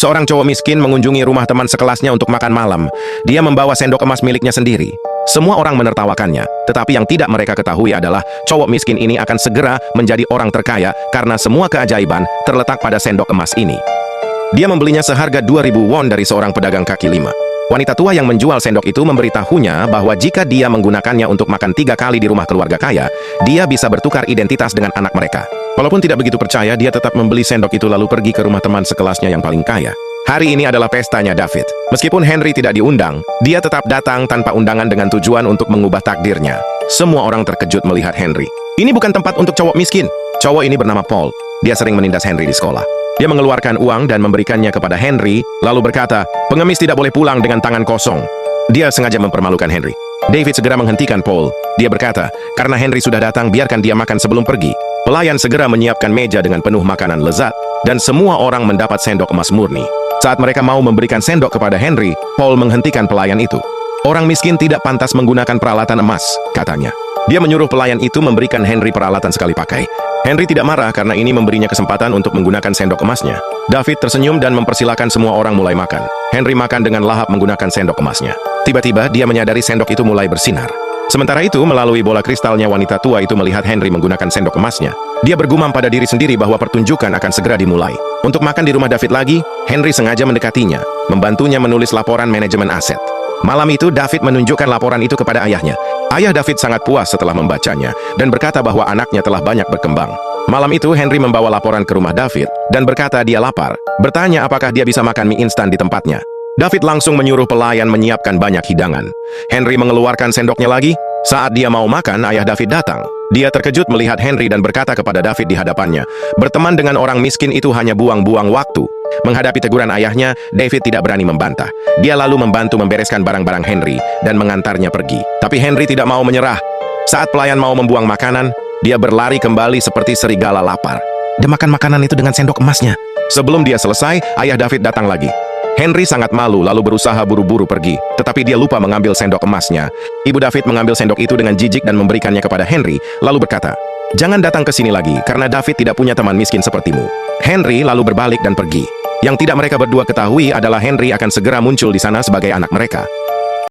Seorang cowok miskin mengunjungi rumah teman sekelasnya untuk makan malam. Dia membawa sendok emas miliknya sendiri. Semua orang menertawakannya, tetapi yang tidak mereka ketahui adalah cowok miskin ini akan segera menjadi orang terkaya karena semua keajaiban terletak pada sendok emas ini. Dia membelinya seharga 2.000 won dari seorang pedagang kaki lima. Wanita tua yang menjual sendok itu memberitahunya bahwa jika dia menggunakannya untuk makan 3 kali di rumah keluarga kaya, dia bisa bertukar identitas dengan anak mereka. Walaupun tidak begitu percaya, dia tetap membeli sendok itu lalu pergi ke rumah teman sekelasnya yang paling kaya. Hari ini adalah pestanya David. Meskipun Henry tidak diundang, dia tetap datang tanpa undangan dengan tujuan untuk mengubah takdirnya. Semua orang terkejut melihat Henry. Ini bukan tempat untuk cowok miskin. Cowok ini bernama Paul. Dia sering menindas Henry di sekolah. Dia mengeluarkan uang dan memberikannya kepada Henry, lalu berkata, pengemis tidak boleh pulang dengan tangan kosong. Dia sengaja mempermalukan Henry. David segera menghentikan Paul. Dia berkata, karena Henry sudah datang, biarkan dia makan sebelum pergi. Pelayan segera menyiapkan meja dengan penuh makanan lezat, dan semua orang mendapat sendok emas murni. Saat mereka mau memberikan sendok kepada Henry, Paul menghentikan pelayan itu. Orang miskin tidak pantas menggunakan peralatan emas, katanya. Dia menyuruh pelayan itu memberikan Henry peralatan sekali pakai. Henry tidak marah karena ini memberinya kesempatan untuk menggunakan sendok emasnya. David tersenyum dan mempersilahkan semua orang mulai makan. Henry makan dengan lahap menggunakan sendok emasnya. Tiba-tiba dia menyadari sendok itu mulai bersinar. Sementara itu, melalui bola kristalnya wanita tua itu melihat Henry menggunakan sendok emasnya. Dia bergumam pada diri sendiri bahwa pertunjukan akan segera dimulai. Untuk makan di rumah David lagi, Henry sengaja mendekatinya, membantunya menulis laporan manajemen aset. Malam itu, David menunjukkan laporan itu kepada ayahnya. Ayah David sangat puas setelah membacanya, dan berkata bahwa anaknya telah banyak berkembang. Malam itu, Henry membawa laporan ke rumah David, dan berkata dia lapar. Bertanya apakah dia bisa makan mie instan di tempatnya. David langsung menyuruh pelayan menyiapkan banyak hidangan. Henry mengeluarkan sendoknya lagi. Saat dia mau makan, ayah David datang. Dia terkejut melihat Henry dan berkata kepada David di hadapannya, berteman dengan orang miskin itu hanya buang-buang waktu. Menghadapi teguran ayahnya, David tidak berani membantah. Dia lalu membantu membereskan barang-barang Henry dan mengantarnya pergi. Tapi Henry tidak mau menyerah. Saat pelayan mau membuang makanan, dia berlari kembali seperti serigala lapar. Dia makan makanan itu dengan sendok emasnya. Sebelum dia selesai, ayah David datang lagi. Henry sangat malu lalu berusaha buru-buru pergi, tetapi dia lupa mengambil sendok emasnya. Ibu David mengambil sendok itu dengan jijik dan memberikannya kepada Henry, lalu berkata, jangan datang ke sini lagi, karena David tidak punya teman miskin sepertimu. Henry lalu berbalik dan pergi. Yang tidak mereka berdua ketahui adalah Henry akan segera muncul di sana sebagai anak mereka.